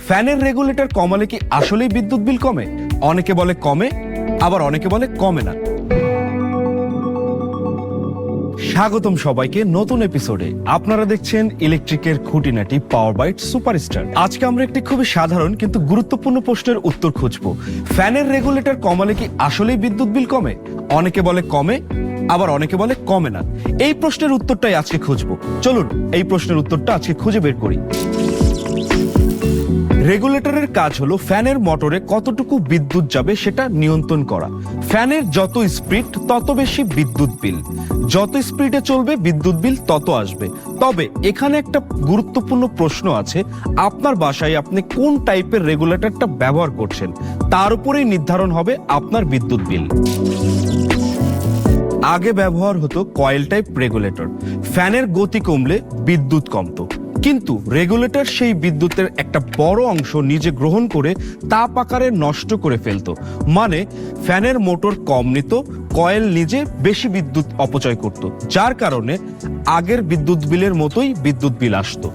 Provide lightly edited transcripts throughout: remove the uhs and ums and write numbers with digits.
ফ্যানের রেগুলেটর কমালে কি আসলেই বিদ্যুৎ বিল কমে? অনেকে বলে কমে, আবার অনেকে বলে কমে না। স্বাগতম সবাইকে নতুন এপিসোডে। আপনারা দেখছেন ইলেকট্রিকের খুঁটিনাটি পাওয়ার বাইট সুপারস্টার। আজকে আমরা একটি খুবই সাধারণ কিন্তু গুরুত্বপূর্ণ প্রশ্নের উত্তর খুঁজবো। ফ্যানের রেগুলেটর কমালে কি আসলেই বিদ্যুৎ বিল কমে? অনেকে বলে কমে, আবার অনেকে বলে কমে না। এই প্রশ্নের উত্তরটাই আজকে খুঁজবো। চলুন এই প্রশ্নের উত্তরটা আজকে খুঁজে বের করি। রেগুলেটরের কাজ হলো ফ্যানের মোটরে কতটুকু বিদ্যুৎ যাবে সেটা নিয়ন্ত্রণ করা। ফ্যানের যত স্পিড তত বেশি বিদ্যুৎ বিল, যত স্পিডে চলবে বিদ্যুৎ বিল তত আসবে। তবে এখানে একটা গুরুত্বপূর্ণ প্রশ্ন আছে, আপনার বাসায় আপনি কোন টাইপের রেগুলেটরটা ব্যবহার করছেন তার উপরেই নির্ধারণ হবে আপনার বিদ্যুৎ বিল। আগে ব্যবহার হতো কয়েল টাইপ রেগুলেটর। ফ্যানের গতি কমলে বিদ্যুৎ কমতো, কিন্তু রেগুলেটর সেই বিদ্যুতের একটা বড় অংশ নিজে গ্রহণ করে তাপ আকারে নষ্ট করে ফেলতো। মানে ফ্যানের মোটর কম নিত, কয়েল নিজে বেশি বিদ্যুৎ অপচয় করত, যার কারণে আগের বিদ্যুৎ বিলের মতোই বিদ্যুৎ বিল আসতো।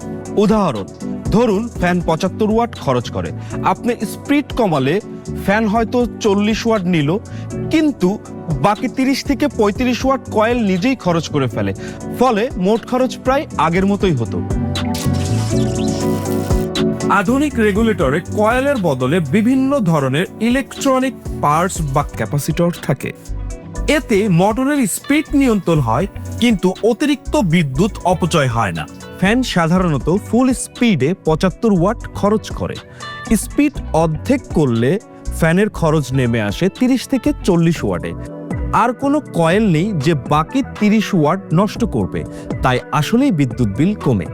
উদাহরণ, ধরুন ফ্যান 75 ওয়াট খরচ করে, আপনি স্পিড কমালে ফ্যান হয়তো 40 ওয়াট নিল, কিন্তু বাকি 30 থেকে 35 ওয়াট কয়েল নিজেই খরচ করে ফেলে, ফলে মোট খরচ প্রায় আগের মতোই হতো। আধুনিক রেগুলেটরে কয়েলের বদলে বিভিন্ন ধরনের ইলেকট্রনিক পার্টস বা ক্যাপাসিটর থাকে। এতে মোটরের স্পিড নিয়ন্ত্রণ হয়, কিন্তু অতিরিক্ত বিদ্যুৎ অপচয় হয় না। ফ্যান সাধারণত ফুল স্পিডে 75 ওয়াট খরচ করে। স্পিড অর্ধেক করলে ফ্যানের খরচ নেমে আসে 30 থেকে 40 ওয়াটে। আর কোনো কয়েল নেই যে বাকি 30 ওয়াট নষ্ট করবে, তাই আসলেই বিদ্যুৎ বিল কমে।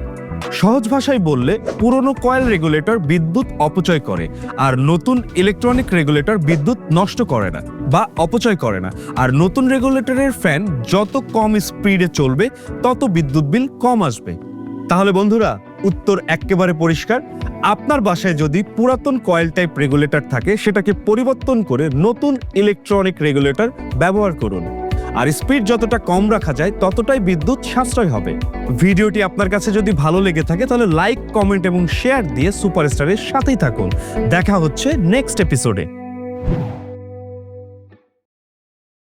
সহজ ভাষায় বললে, পুরনো কয়েল রেগুলেটর বিদ্যুৎ অপচয় করে, আর নতুন ইলেকট্রনিক রেগুলেটর বিদ্যুৎ নষ্ট করে না বা অপচয় করে না। আর নতুন রেগুলেটরের ফ্যান যত কম স্পিডে চলবে তত বিদ্যুৎ বিল কম আসবে। তাহলে বন্ধুরা, উত্তর একেবারে পরিষ্কার। আপনার বাসায় যদি পুরাতন কয়েল টাইপ রেগুলেটর থাকে, সেটাকে পরিবর্তন করে নতুন ইলেকট্রনিক রেগুলেটর ব্যবহার করুন। আর স্পিড যতটা কম রাখা যায় ততটাই বিদ্যুৎ সাশ্রয় হবে। ভিডিওটি আপনার কাছে যদি ভালো লেগে থাকে তাহলে লাইক, কমেন্ট এবং শেয়ার দিয়ে সুপারস্টারের সাথেই থাকুন। দেখা হচ্ছে নেক্সট এপিসোডে।